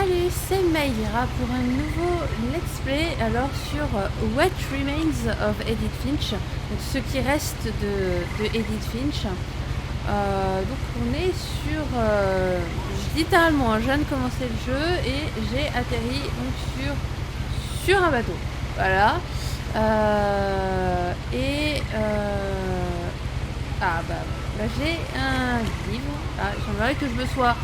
Salut, c'est Maelyra pour un nouveau let's play alors sur What Remains of Edith Finch, donc ce qui reste de Edith Finch. Donc on est sur, littéralement, je viens de commencer le jeu et j'ai atterri donc sur un bateau, voilà. Ah bah là j'ai un livre, j'aimerais que je me sois,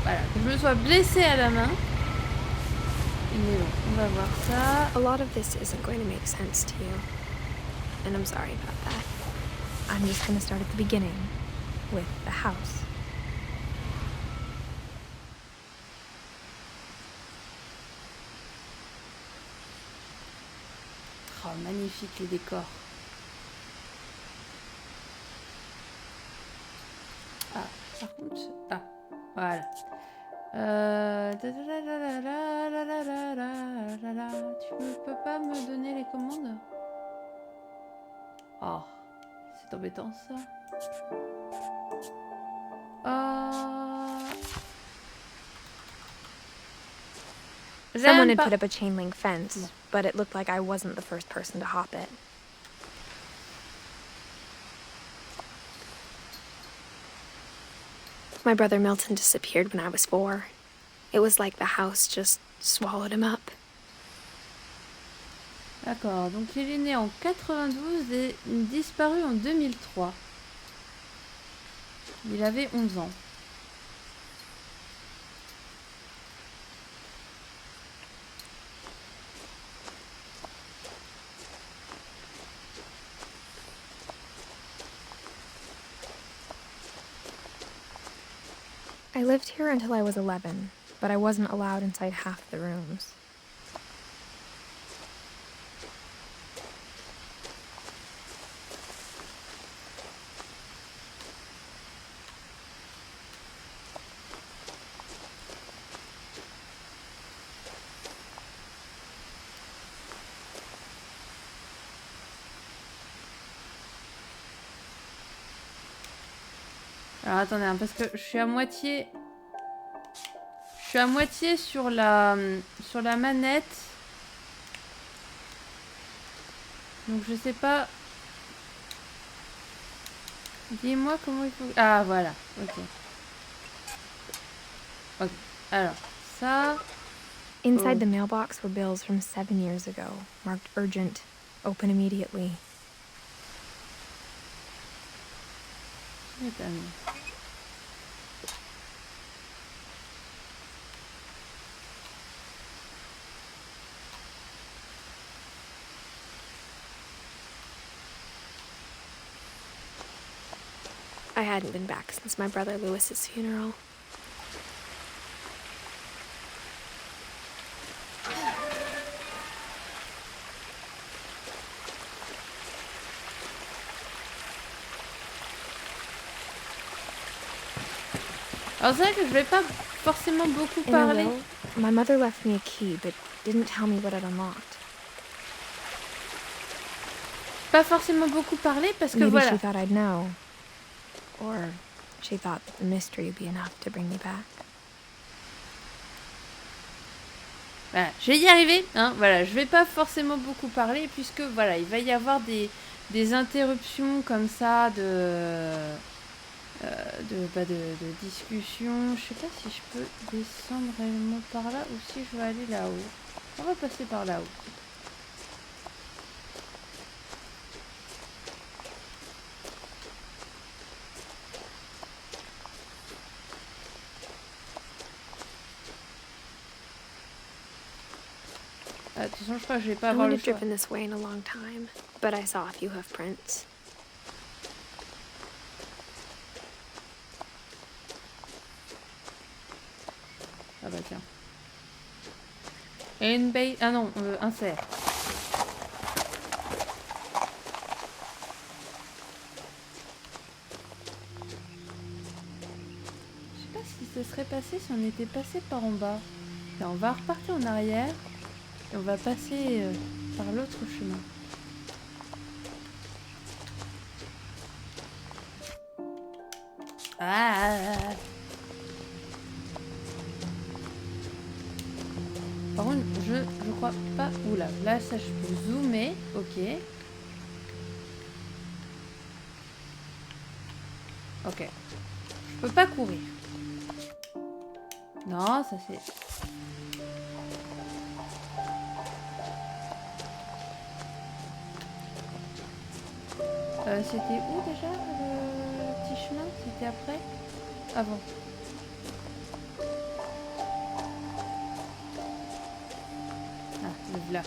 voilà, que je me sois blessée à la main. Mais bon, on va voir ça. A lot of this isn't going to make sense to you. And I'm sorry about that. I'm just going to start at the beginning, with the house. Oh, magnifique les décors. Ah, par contre... Ah, voilà. Tu ne peux pas me donner les commandes? Oh, c'est embêtant ça. Someone had put up a chain link fence, but it looked like I wasn't the first person to hop it. My brother Milton disappeared when I was 4. It was like the house just swallowed him up. D'accord, donc il est né en 92 et disparu en 2003. Il avait 11 ans. I lived here until I was 11, but I wasn't allowed inside half the rooms. Alors attendez, hein, parce que je suis à moitié sur la manette. Donc je sais pas. Dis-moi comment il faut. Ah voilà, ok. Ok. Alors, ça. Inside the mailbox were bills from 7 years ago, marked urgent, open immediately. I hadn't been back since my brother Lewis's funeral. Alors c'est vrai que je vais pas forcément beaucoup parler. In a will, my mother left me a key, but didn't tell me what it unlocked. Pas forcément beaucoup parler parce que Maybe voilà. she thought I'd know. Or she thought that the mystery would be enough to bring me back. Voilà, je vais y arriver, hein, voilà, je vais pas forcément beaucoup parler puisque voilà, il va y avoir des interruptions comme ça de discussion. Je sais pas si je peux descendre réellement par là ou si je vais aller là-haut. On va passer par là-haut. De toute façon, je crois que je vais pas avoir le choix. I wouldn't have driven this way in a long time, but I saw a few hoof prints. Ah bah tiens. Et une baie... Ah non, un cerf. Je sais pas ce qui se serait passé si on était passé par en bas. Et on va repartir en arrière. Et on va passer par l'autre chemin. Ah. Par contre, je crois pas... Oula, là, ça, je peux zoomer. Ok. Ok. Je peux pas courir. Non, ça c'est... C'était où déjà le petit chemin? C'était après? Avant. Ah, le là.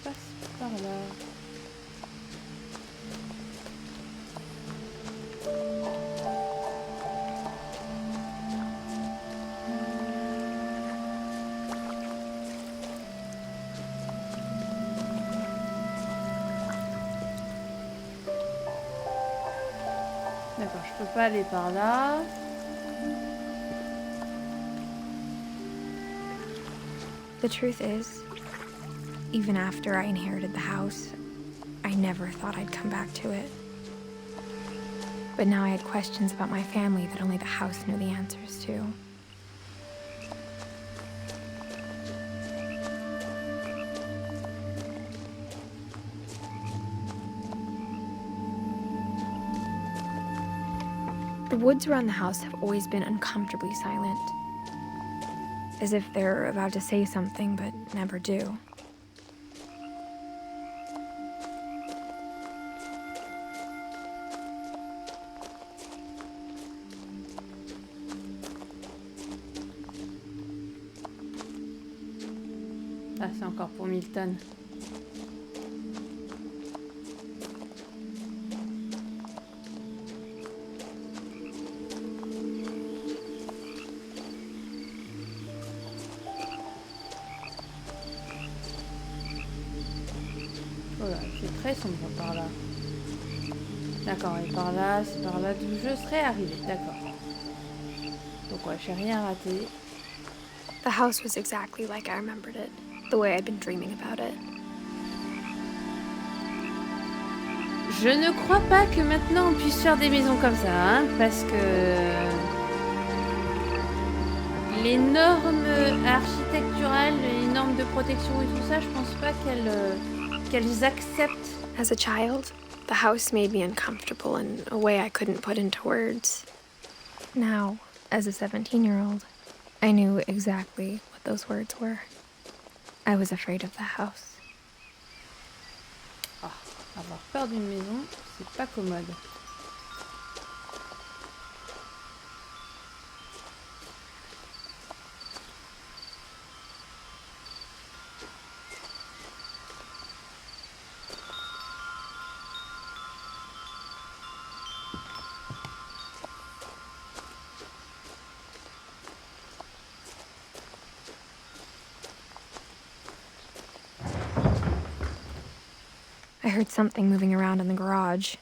Passe par là. D'accord, je peux pas aller par là. The truth is, even after I inherited the house, I never thought I'd come back to it. But now I had questions about my family that only the house knew the answers to. The woods around the house have always been uncomfortably silent, as if they're about to say something but never do. Ah, c'est encore pour Milton. Voilà, c'est très sombre par là. D'accord, et par là, c'est par là d'où je serais arrivée. D'accord. Donc ouais, j'ai rien raté. The house was exactly like I remembered it, the way I'd been dreaming about it. Je ne crois pas que maintenant on puisse faire des maisons comme ça, hein, parce que les normes architecturales, les normes de protection et tout ça, je pense pas qu'elles acceptent. As a child, the house made me uncomfortable in a way I couldn't put into words. Now, as a 17-year-old, I knew exactly what those words were. I was afraid of the house. Ah, avoir peur d'une maison, c'est pas commode. I heard something moving around in the garage.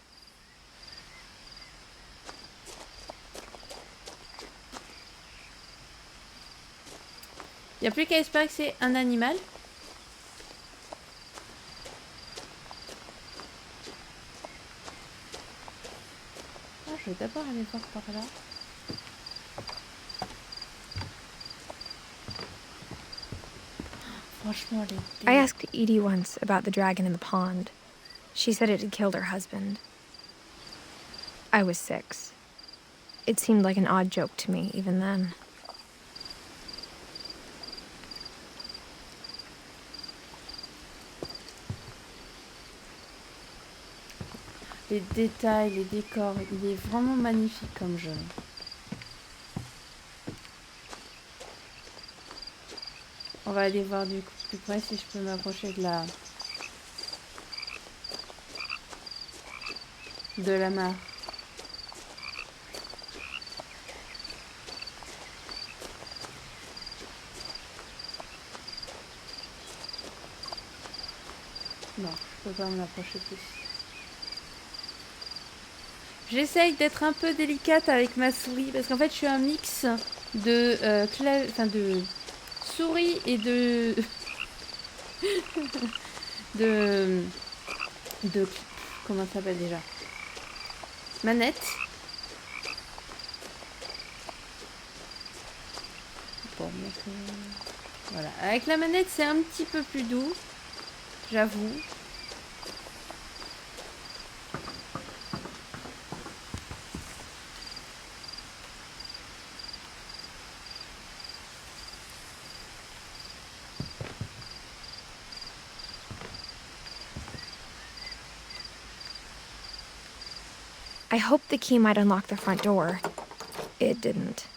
Y a plus qu'à espérer que c'est un animal. Ah, je vais d'abord aller voir par là. Franchement, les... I asked Edie once about the dragon in the pond. She said it had killed her husband. I was 6. It seemed like an odd joke to me, even then. Les détails, les décors, il est vraiment magnifique comme jeu. On va aller voir du coup plus près si je peux m'approcher de la mare. Non, je peux pas m'en approcher plus. J'essaye d'être un peu délicate avec ma souris parce qu'en fait je suis un mix de de souris et de de comment ça s'appelle déjà, manette. pas. Donc, voilà. Avec la manette, c'est un petit peu plus doux, j'avoue. I hoped the key might unlock the front door. It didn't.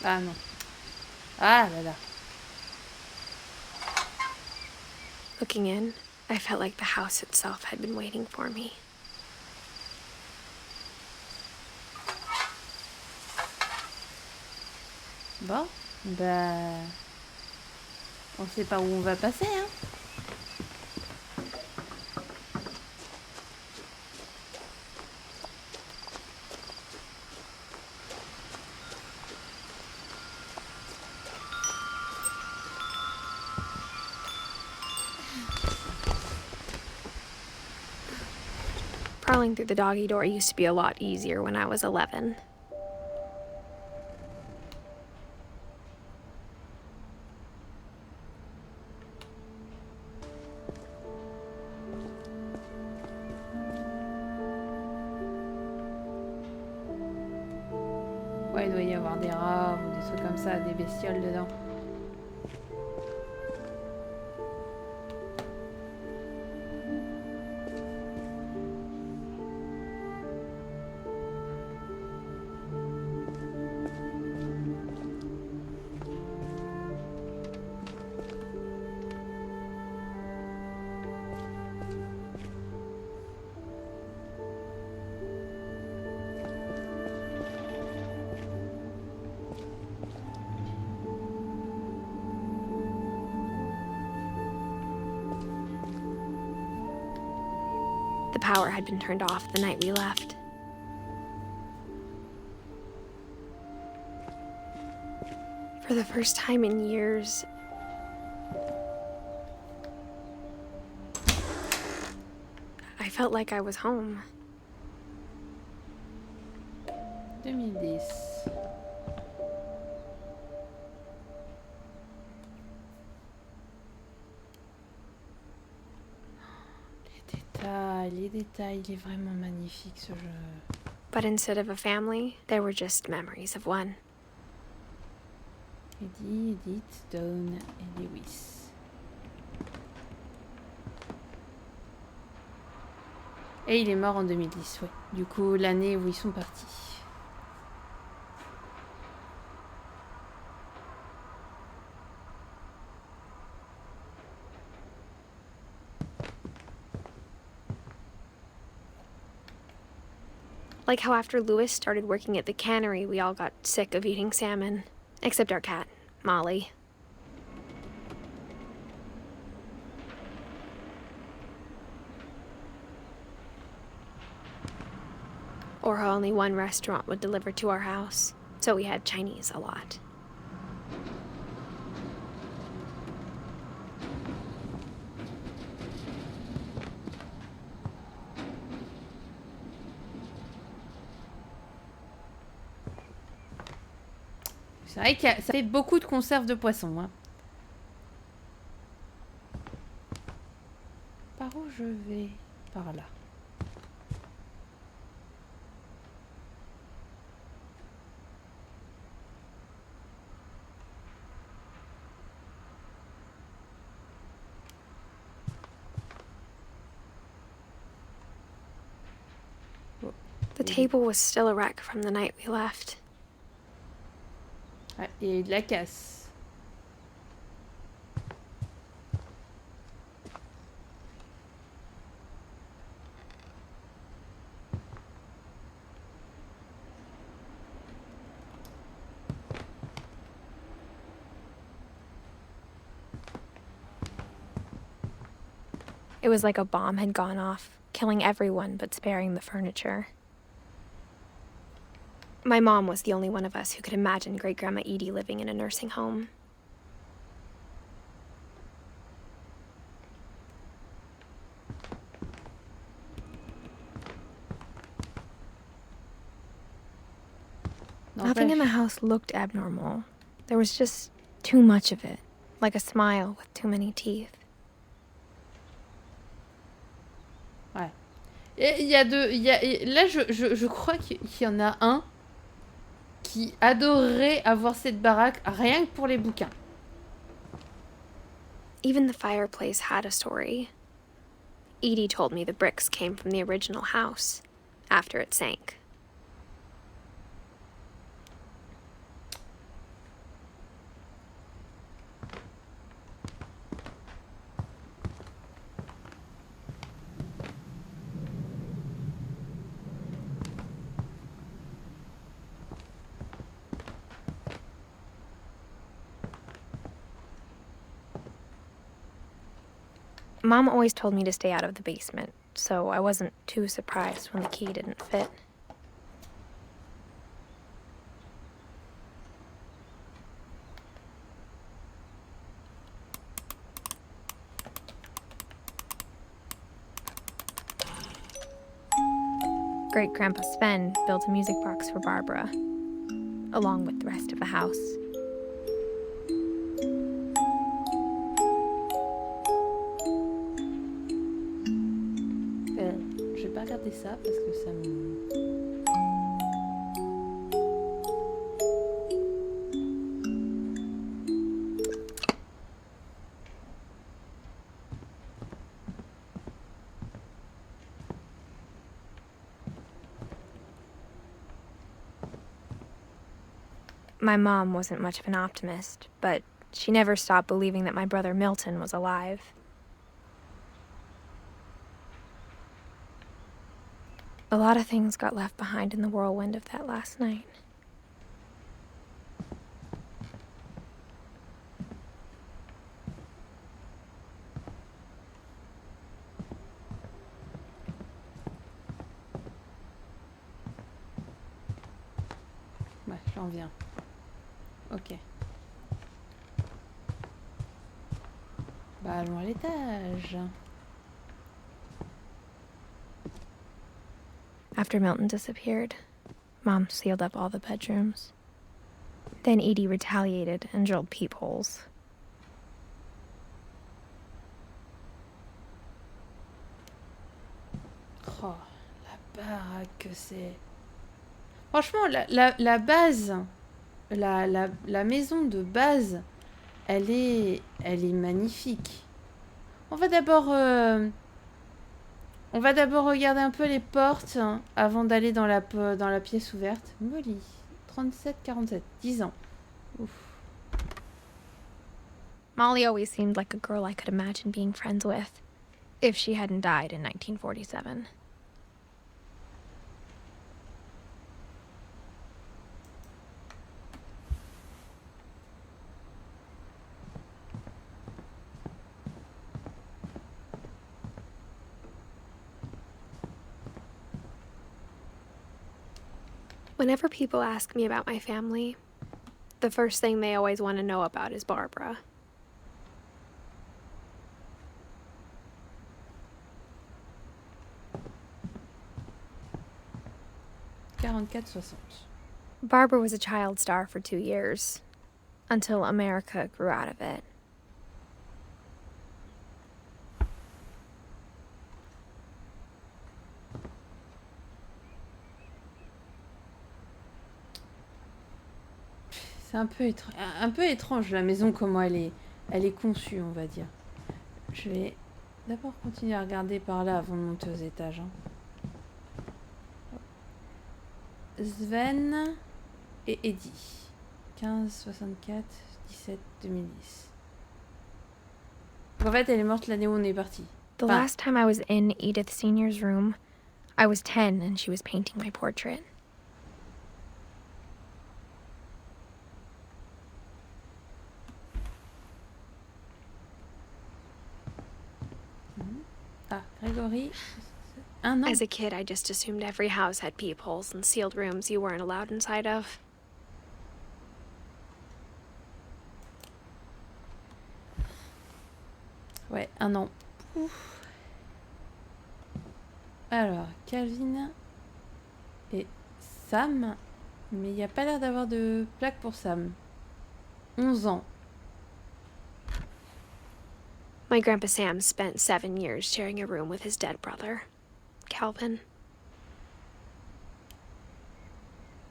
Ah non. Ah là là. Looking in, I felt like the house itself had been waiting for me. Bon, bah... On sait pas où on va passer, hein. Crawling through the doggy door used to be a lot easier when I was 11. Ouais, il doit y avoir des rats ou des trucs comme ça, des bestioles dedans. The power had been turned off the night we left. For the first time in years, I felt like I was home. 2010. Les détails, il est vraiment magnifique ce jeu. But instead of a family, there were just memories of one. Eddie, Edith, Dawn et Lewis. Et il est mort en 2010, ouais. Du coup, l'année où ils sont partis. Like how after Lewis started working at the cannery, we all got sick of eating salmon. Except our cat, Molly. Or how only one restaurant would deliver to our house, so we had Chinese a lot. C'est vrai que ça fait beaucoup de conserves de poisson. Hein. Par où je vais? Par là. The table was still a wreck from the night we left. Ah, il y a eu de la casse. It was like a bomb had gone off, killing everyone but sparing the furniture. My mom was the only one of us who could imagine Great-Grandma Edie living in a nursing home. Nothing in the house looked abnormal. There was just too much of it, like a smile with too many teeth. Ouais. Et il y a deux... Là, je crois qu'il y en a un qui adorerait avoir cette baraque rien que pour les bouquins. Even the fireplace had a story. Edie told me the bricks came from the original house, after it sank. Mom always told me to stay out of the basement, so I wasn't too surprised when the key didn't fit. Great-Grandpa Sven built a music box for Barbara, along with the rest of the house. Je vais pas regarder ça parce que ça me... My mom wasn't much of an optimist, but she never stopped believing that my brother Milton was alive. A lot of things got left behind in the whirlwind of that last night. Ouais, j'en viens. Ok. Bah, allons à l'étage. After Milton disappeared, Mom sealed up all the bedrooms. Then Edie retaliated and drilled peepholes. Oh, la baraque que c'est... Franchement, la base, la maison de base, elle est magnifique. On va d'abord regarder un peu les portes hein, avant d'aller dans la pièce ouverte. Molly, 37-47, 10 ans. Ouf. Molly always seemed like a girl I could imagine being friends with, if she hadn't died in 1947. Whenever people ask me about my family, the first thing they always want to know about is Barbara. Barbara was a child star for 2 years, until America grew out of it. C'est un peu étrange la maison, comment elle est conçue, on va dire. Je vais d'abord continuer à regarder par là avant de monter aux étages. Hein. Sven et Eddie. 15, 64, 17, 2010. Donc en fait, elle est morte l'année où on est parti. The last time I was in Edith Sr.'s room, I was 10 and she was painting my portrait. Ah, Grégory. 1 an. As a kid, I just assumed every house had peepholes and sealed rooms you weren't allowed inside of. Ouais, 1 an. Ouf. Alors, Calvin et Sam. Mais il n'y a pas l'air d'avoir de plaque pour Sam. 11 ans. My Grandpa Sam spent 7 years sharing a room with his dead brother, Calvin.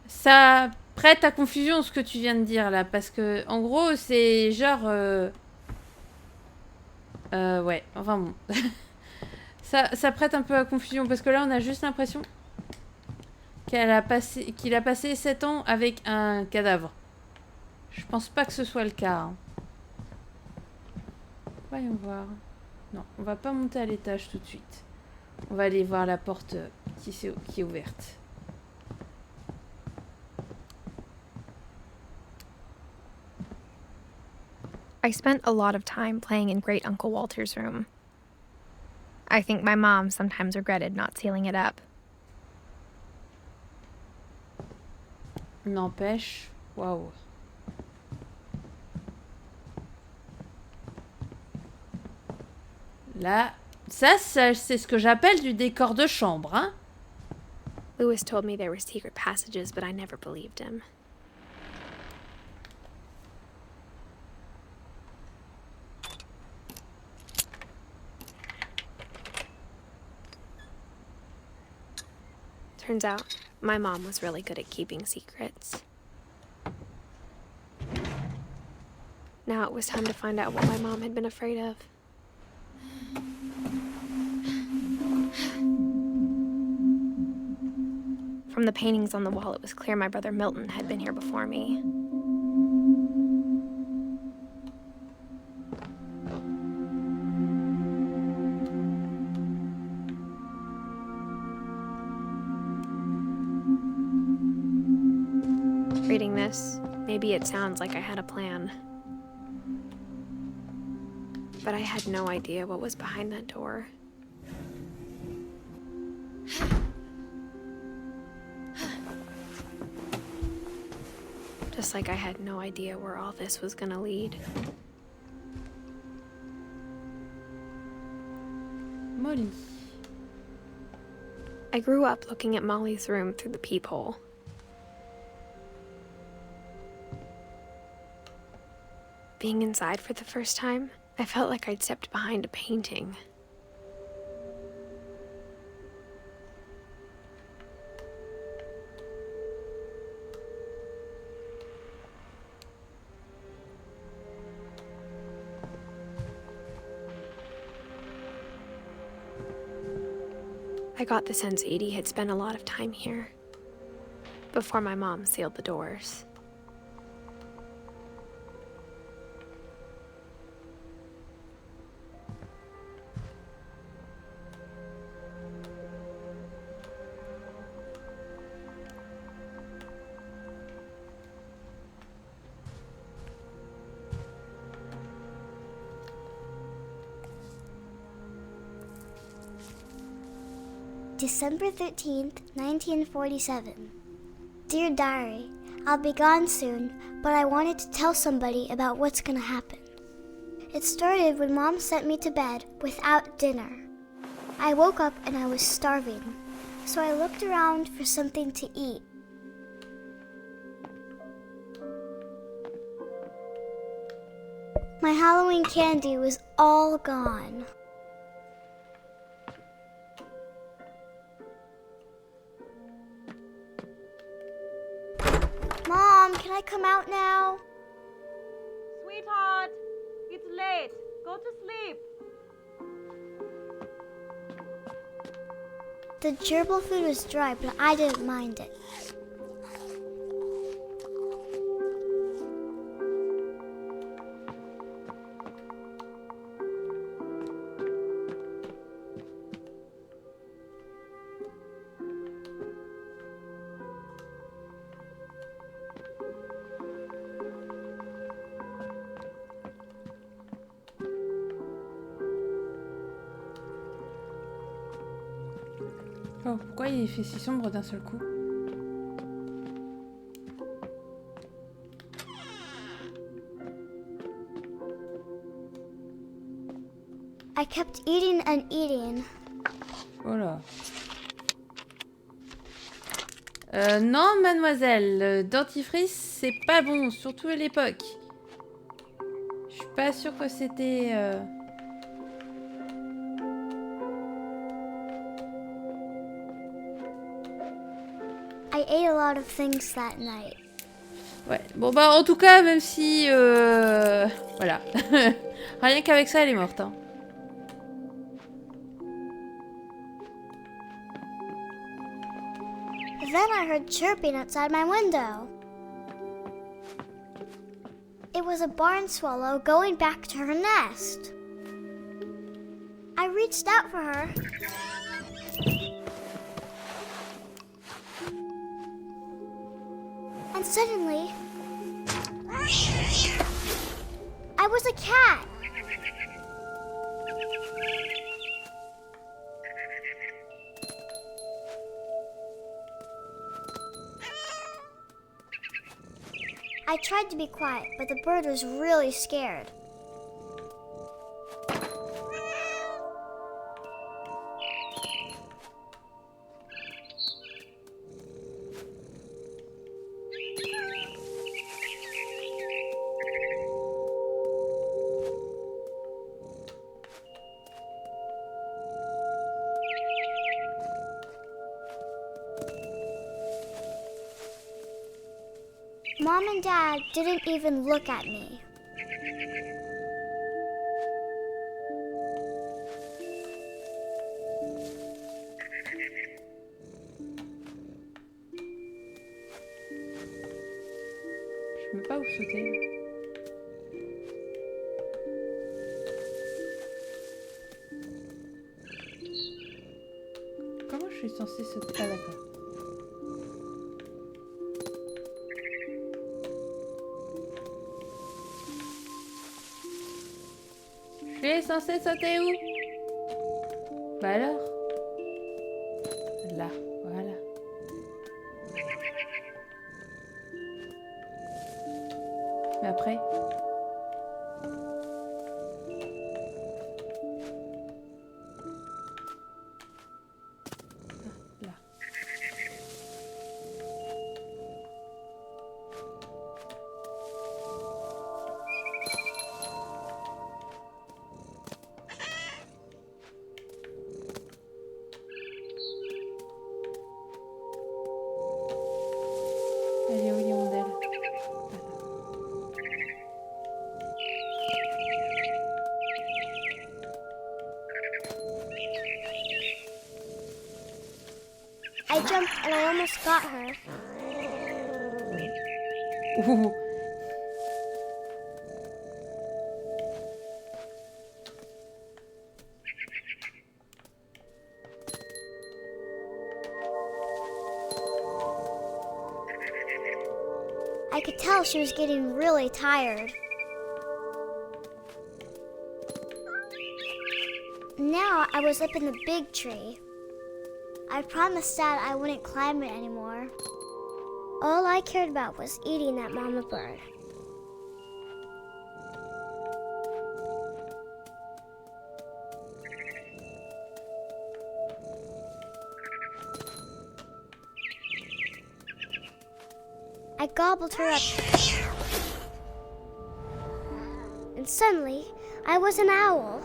Ça prête à confusion ce que tu viens de dire là, parce que en gros c'est genre... ouais, enfin bon. ça prête un peu à confusion, parce que là on a juste l'impression qu'il a passé 7 ans avec un cadavre. Je pense pas que ce soit le cas. Hein. Voyons voir. Non, on va pas monter à l'étage tout de suite. On va aller voir la porte qui est ouverte. I spent a lot of time playing in Great Uncle Walter's room. I think my mom sometimes regretted not sealing it up. N'empêche, waouh. Là, ça c'est ce que j'appelle du décor de chambre, hein. Lewis told me there were secret passages, but I never believed him. Turns out, my mom was really good at keeping secrets. Now it was time to find out what my mom had been afraid of. From the paintings on the wall, it was clear my brother Milton had been here before me. Reading this, maybe it sounds like I had a plan. But I had no idea what was behind that door. Just like I had no idea where all this was gonna lead. Molly. I grew up looking at Molly's room through the peephole. Being inside for the first time, I felt like I'd stepped behind a painting. I got the sense Edie had spent a lot of time here, before my mom sealed the doors. December 13th, 1947. Dear Diary, I'll be gone soon, but I wanted to tell somebody about what's gonna happen. It started when Mom sent me to bed without dinner. I woke up and I was starving, so I looked around for something to eat. My Halloween candy was all gone. Mom, can I come out now? Sweetheart, it's late. Go to sleep. The gerbil food was dry, but I didn't mind it. Oh, pourquoi il fait si sombre d'un seul coup? I kept eating and eating. Oh là. Non, mademoiselle, le dentifrice, c'est pas bon, surtout à l'époque. Je suis pas sûre que c'était... I ate a lot of things that night. Ouais, bon bah en tout cas, même si... Voilà. Rien qu'avec ça, elle est morte. Hein. Then I heard chirping outside my window. It was a barn swallow going back to her nest. I reached out for her. And suddenly, I was a cat. I tried to be quiet, but the bird was really scared. Mom and Dad didn't even look at me. Je sais pas où sauter. Comment je suis censée sauter? Ah d'accord. Je suis censée sauter où? Bah alors? Là, voilà. Mais après? Ah, là. Elle est où l'hirondelle? I jumped and I almost got her. Ouh. I could tell she was getting really tired. Now I was up in the big tree. I promised Dad I wouldn't climb it anymore. All I cared about was eating that mama bird. I gobbled her up. And suddenly, I was an owl.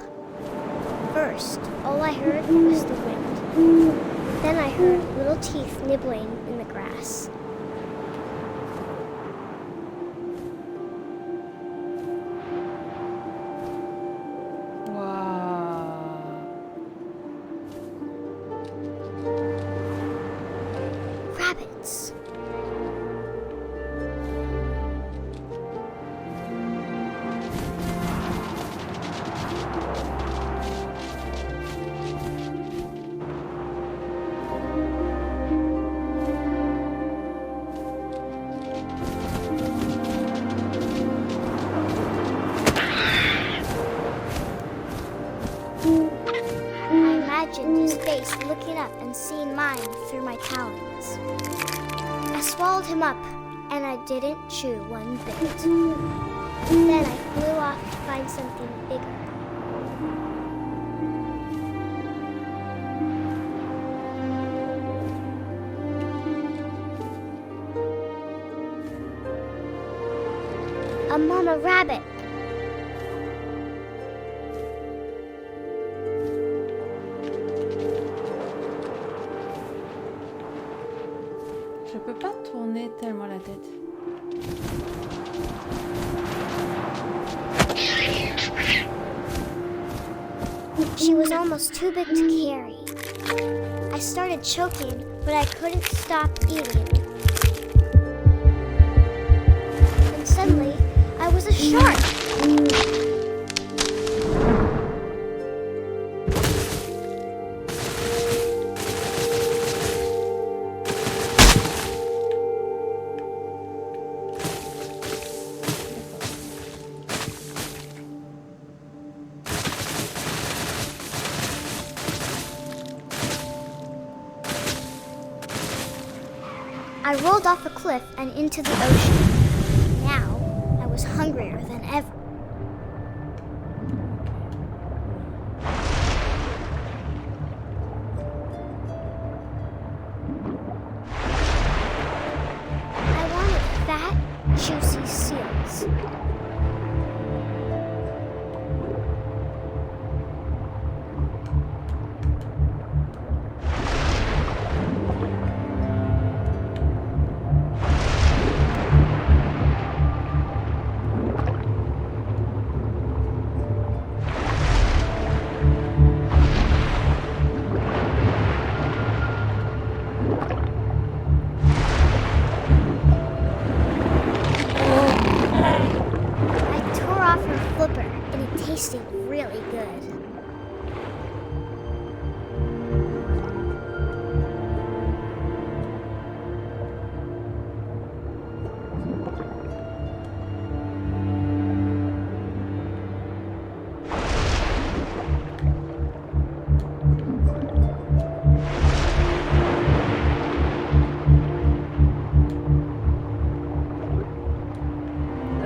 First, all I heard was the wind. Then I heard little teeth nibbling in the grass. Waouh. Rabbits. I imagined his face looking up and seeing mine through my talons. I swallowed him up, and I didn't chew one bit. Then I flew off to find something bigger. a mama rabbit. Je peux pas tourner tellement la tête. She was almost too big to carry. I started choking, but I couldn't stop eating. And suddenly, I was a shark. I rolled off a cliff and into the ocean. Now, I was hungrier than ever. I wanted fat, juicy seals. Tasted really good.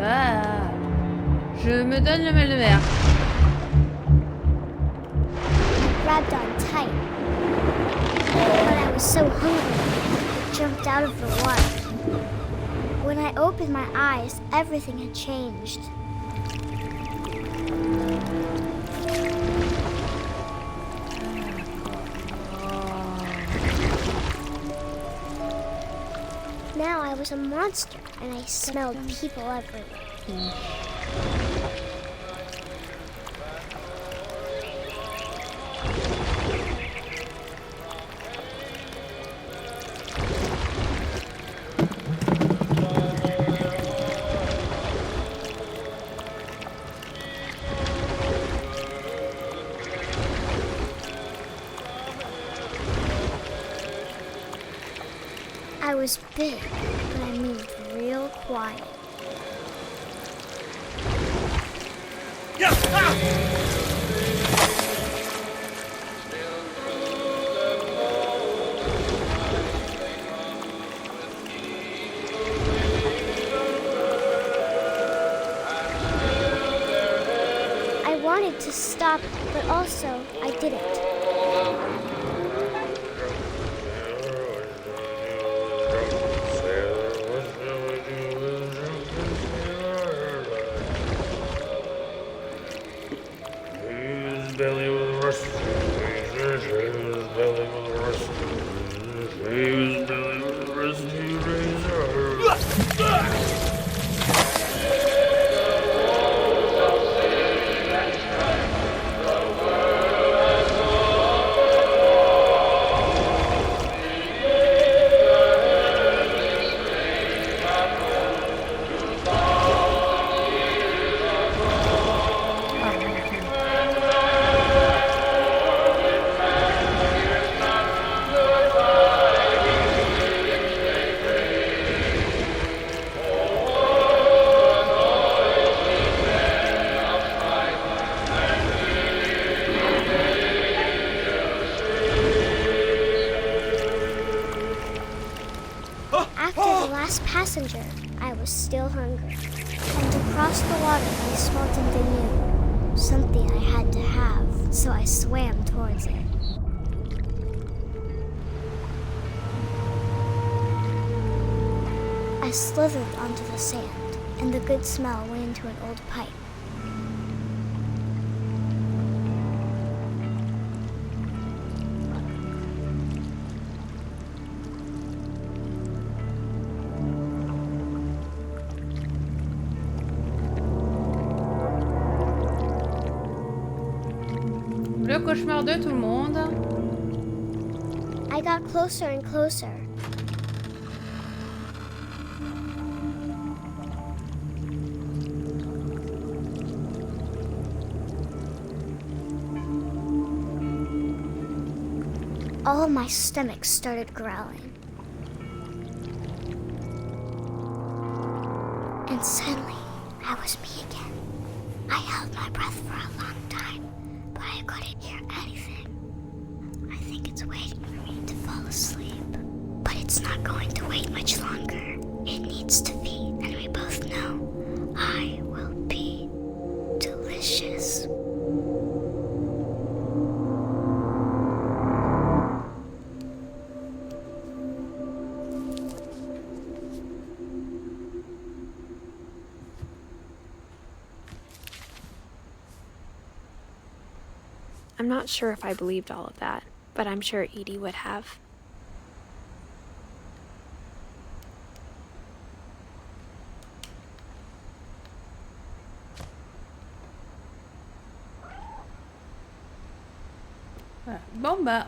Ah, je me donne le mal de mer. Grabbed on tight, but I was so hungry, I jumped out of the water. When I opened my eyes, everything had changed. Now I was a monster, and I smelled people everywhere. I was big, but I moved real quiet. I wanted to stop, but also I didn't. Passenger, I was still hungry. And across the water, I smelled something new. Something I had to have, so I swam towards it. I slithered onto the sand. and the good smell went into an old pipe. Le cauchemar de tout le monde. I got closer and closer. All of my stomach started growling. And suddenly, I was me again. I held my breath for a long time, but I couldn't hear anything. I think it's waiting for me to fall asleep. But it's not going to wait much longer. It needs to feed, and we both know I will be delicious. I'm not sure if I believed all of that, but I'm sure Edie would have. Voilà. Bon bah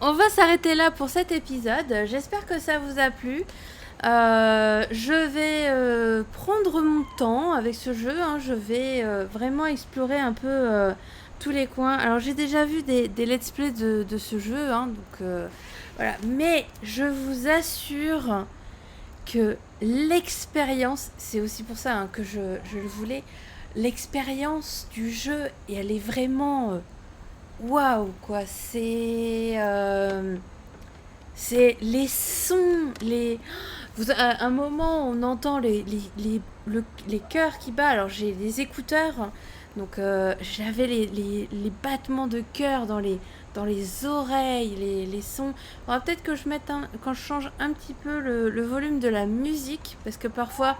on va s'arrêter là pour cet épisode. J'espère que ça vous a plu. Je vais prendre mon temps avec ce jeu. Je vais vraiment explorer un peu tous les coins. Alors j'ai déjà vu des let's play de ce jeu. Donc voilà. Mais je vous assure que l'expérience, c'est aussi pour ça que je le voulais, l'expérience du jeu, et elle est vraiment waouh quoi. C'est les sons, à un moment on entend les cœurs qui battent. Alors j'ai des écouteurs, donc j'avais les battements de cœur dans les oreilles, les sons. Alors, peut-être que quand je change un petit peu le volume de la musique, parce que parfois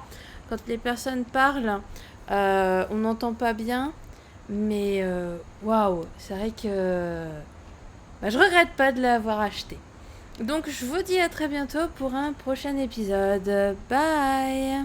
quand les personnes parlent on n'entend pas bien, mais waouh, c'est vrai que je regrette pas de l'avoir acheté. Donc je vous dis à très bientôt pour un prochain épisode. Bye.